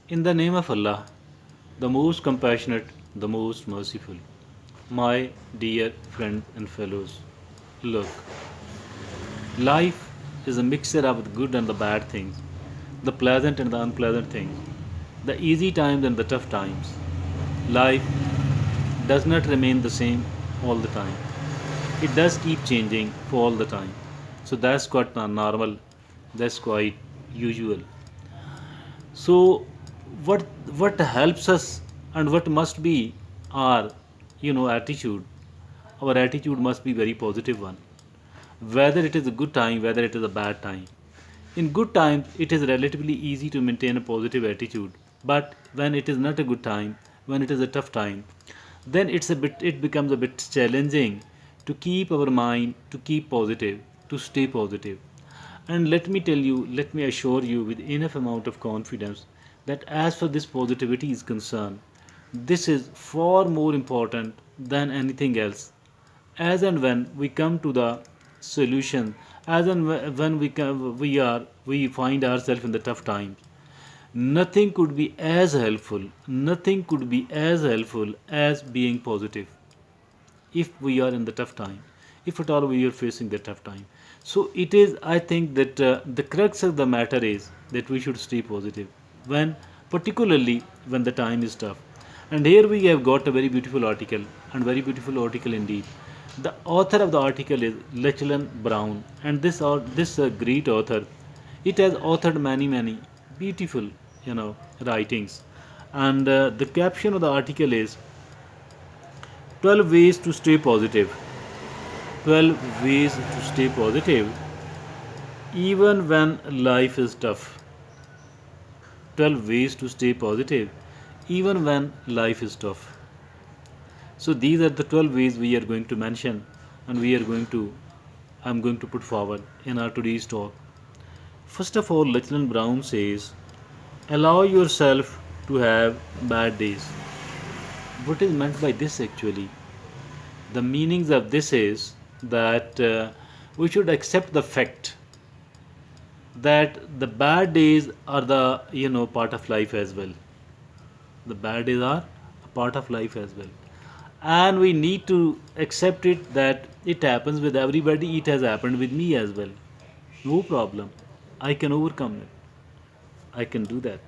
In the name of Allah, the most compassionate, the most merciful. My dear friends and fellows, look, life is a mixture of the good and the bad things, the pleasant and the unpleasant things, the easy times and the tough times. Life does not remain the same all the time. It does keep changing for all the time. So that's quite normal, that's quite usual. So what helps us and what must be our attitude. Our attitude must be very positive one. Whether it is a good time, whether it is a bad time. In good times, it is relatively easy to maintain a positive attitude. But when it is not a good time, when it is a tough time, then it becomes a bit challenging to keep our mind, to keep positive, to stay positive. And let me tell you, let me assure you with enough amount of confidence that as far this positivity is concerned, this is far more important than anything else. As and when we come to the solution, as and when we find ourselves in the tough times, nothing could be as helpful, nothing could be as helpful as being positive if we are in the tough time, if at all we are facing the tough time. So it is, I think that the crux of the matter is that we should stay positive when, particularly when the time is tough. And here we have got a very beautiful article, and very beautiful article indeed. The author of the article is Lachlan Brown, and this great author, it has authored many beautiful writings. And the caption of the article is 12 ways to stay positive. 12 ways to stay positive even when life is tough. 12 ways to stay positive even when life is tough. So these are the 12 ways we are going to mention, and I'm going to put forward in our today's talk. First of all, Lachlan Brown says, allow yourself to have bad days. What is meant by this actually? The meanings of this is that we should accept the fact that the bad days are the part of life as well. The bad days are a part of life as well, and we need to accept it that it happens with everybody. It has happened with me as well. No problem, I can overcome it, I can do that.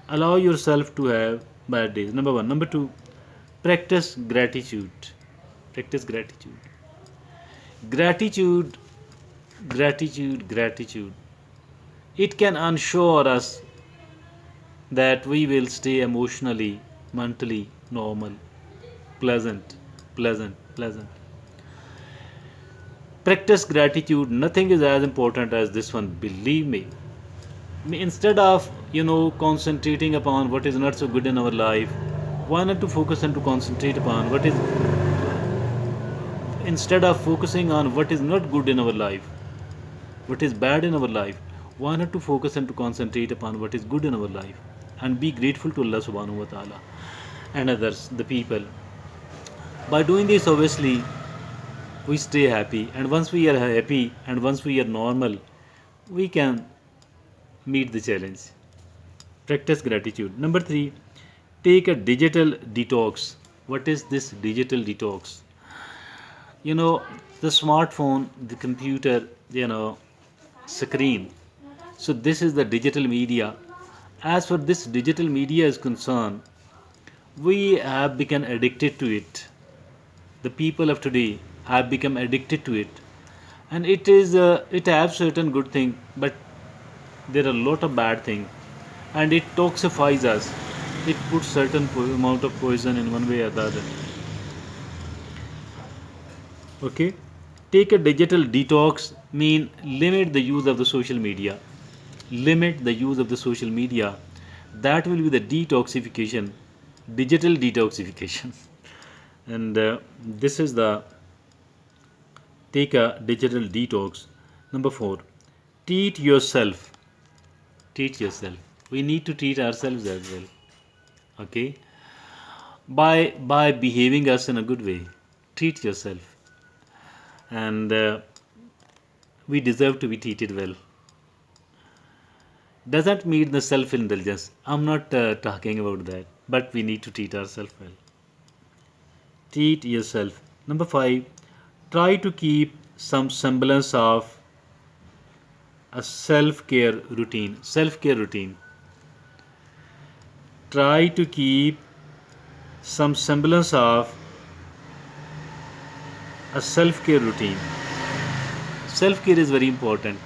Allow yourself to have bad days, number one. Number two, practice gratitude. Practice gratitude. Gratitude, gratitude. It can ensure us that we will stay emotionally, mentally normal, pleasant. Practice gratitude. Nothing is as important as this one, believe me. Instead of concentrating upon what is not so good in our life, why not to focus and to concentrate upon what is, instead of focusing on what is not good in our life, what is bad in our life, why not to focus and to concentrate upon what is good in our life, and be grateful to Allah subhanahu wa ta'ala and others, the people. By doing this, obviously, we stay happy, and once we are happy and once we are normal, we can meet the challenge. Practice gratitude. Number three, take a digital detox. What is this digital detox? You know, the smartphone, the computer, screen. So this is the digital media. As for this digital media is concerned, we have become addicted to it. The people of today have become addicted to it, and it has certain good thing, but there are a lot of bad thing, and it toxifies us. It puts certain amount of poison in one way or the other. Okay, take a digital detox mean limit the use of the social media. Limit the use of the social media. That will be the detoxification, digital detoxification. And this is the take a digital detox. Number four, treat yourself. Treat yourself. We need to treat ourselves as well. Okay, by behaving us in a good way. Treat yourself, and we deserve to be treated well. doesn't mean the self indulgence. I'm not talking about that, but we need to treat ourselves well. Treat yourself. Number five, try to keep some semblance of a self care routine. Self care routine. Try to keep some semblance of a self care routine. Self care is very important.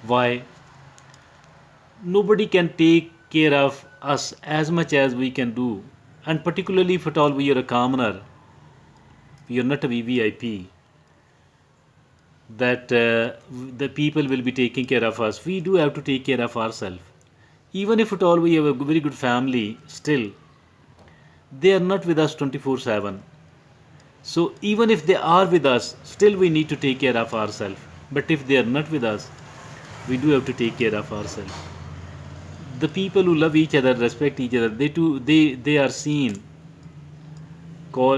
Why? Nobody can take care of us as much as we can do. And particularly if at all we are a commoner, we are not a VVIP, that the people will be taking care of us. We do have to take care of ourselves. Even if at all we have a very good family, still they are not with us 24/7. So even if they are with us, still we need to take care of ourselves. But if they are not with us, we do have to take care of ourselves. The people who love each other, respect each other, they are seen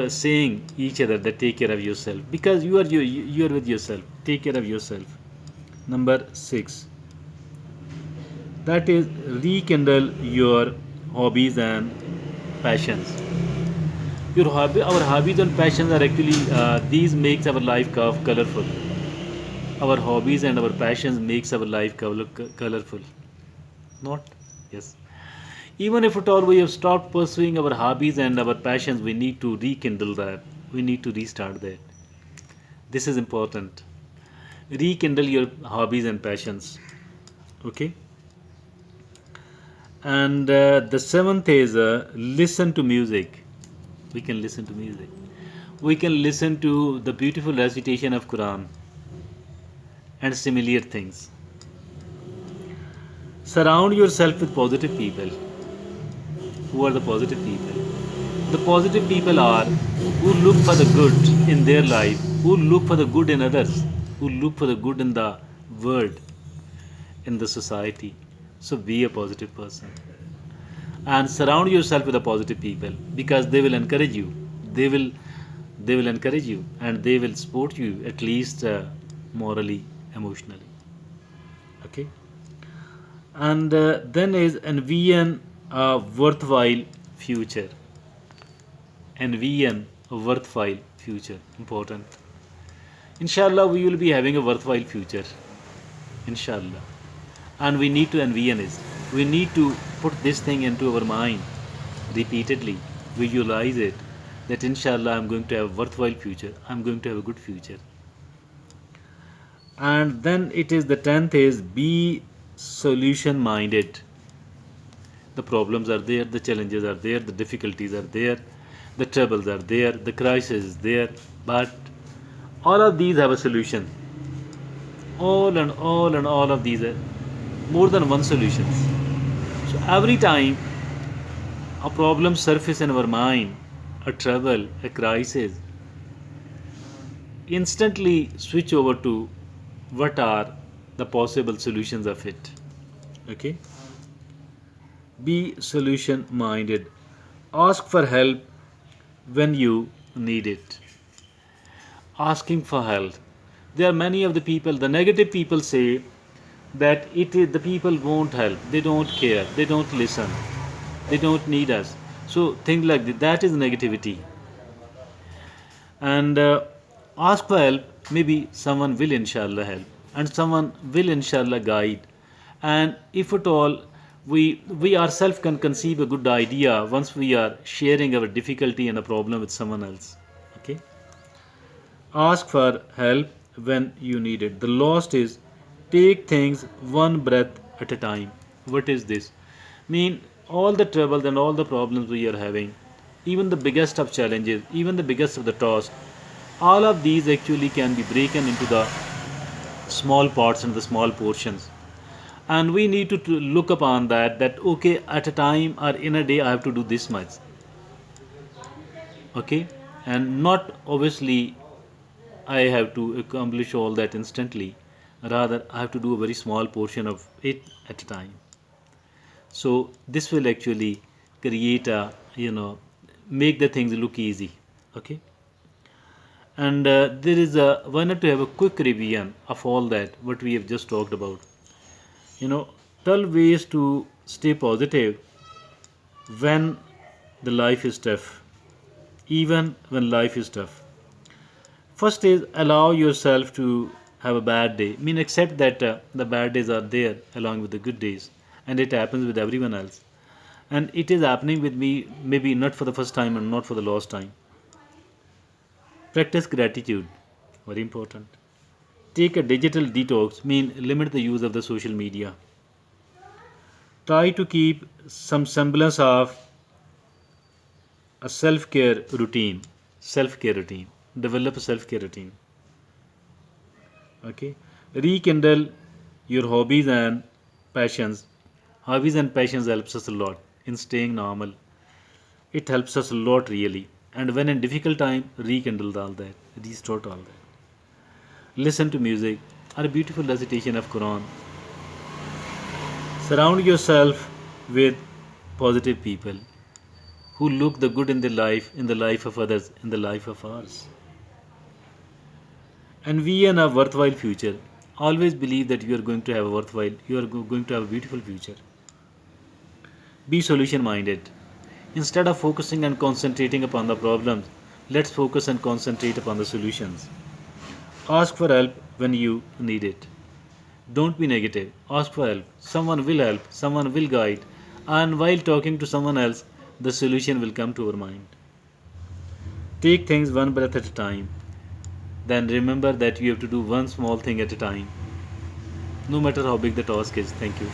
saying each other that take care of yourself, because you are with yourself. Take care of yourself. Number 6, that is rekindle your hobbies and passions. Our hobbies and passions are actually these makes our life colorful. Our hobbies and our passions makes our life colorful. Not? Yes. Even if at all we have stopped pursuing our hobbies and our passions, we need to rekindle that. We need to restart that. This is important. Rekindle your hobbies and passions. Okay. And the seventh is listen to music. We can listen to music. We can listen to the beautiful recitation of Quran and similar things. Surround yourself with positive people. Who are the positive people? The positive people are who look for the good in their life, who look for the good in others, who look for the good in the world, in the society. So be a positive person and surround yourself with the positive people, because they will encourage you. They will encourage you, and they will support you, at least morally, emotionally. Okay. And then is envision a worthwhile future. Envision a worthwhile future. Important. Inshallah, we will be having a worthwhile future. Inshallah. And we need to envision it. We need to put this thing into our mind repeatedly. Visualize it, that inshallah I'm going to have a worthwhile future. I'm going to have a good future. And then it is the 10th is be solution minded. The problems are there, the challenges are there, the difficulties are there, the troubles are there, the crisis is there, but all of these have a solution. All of these are more than one solutions. So every time a problem surfaces in our mind, a trouble, a crisis, instantly switch over to what are the possible solutions of it. Okay. Be solution minded. Ask for help when you need it. Asking for help. There are many of the people, the negative people say that it is the people won't help, they don't care, they don't listen, they don't need us. So things like that is negativity. And ask for help. Maybe someone will inshallah help, and someone will inshallah guide. And if at all we ourselves can conceive a good idea once we are sharing our difficulty and a problem with someone else. Okay. Ask for help when you need it. The last is take things one breath at a time. What is this? Mean all the troubles and all the problems we are having, even the biggest of challenges, even the biggest of the tasks, all of these actually can be broken into the small parts and the small portions. And we need to look upon that okay, at a time or in a day I have to do this much. Okay. And not obviously I have to accomplish all that instantly. Rather, I have to do a very small portion of it at a time. So this will actually create a, make the things look easy. Okay. And there is why not to have a quick revision of all that what we have just talked about. You know, 12 ways to stay positive when the life is tough, even when life is tough. First is allow yourself to have a bad day. Mean accept that the bad days are there along with the good days, and it happens with everyone else. And it is happening with me, maybe not for the first time and not for the last time. Practice gratitude, very important. Take a digital detox, mean limit the use of the social media. Try to keep some semblance of a self-care routine. Self-care routine. Develop a self-care routine. Okay. Rekindle your hobbies and passions. Hobbies and passions helps us a lot in staying normal. It helps us a lot really. And when in difficult time, rekindle all that. Restore all that. Listen to music or a beautiful recitation of Quran. Surround yourself with positive people who look the good in the life of others, in the life of ours. And we in a worthwhile future. Always believe that you are going to have a worthwhile, you are going to have a beautiful future. Be solution minded. Instead of focusing and concentrating upon the problems, let's focus and concentrate upon the solutions. Ask for help when you need it. Don't be negative. Ask for help. Someone will help, someone will guide, and while talking to someone else, the solution will come to our mind. Take things one breath at a time. Then remember that you have to do one small thing at a time, no matter how big the task is. Thank you.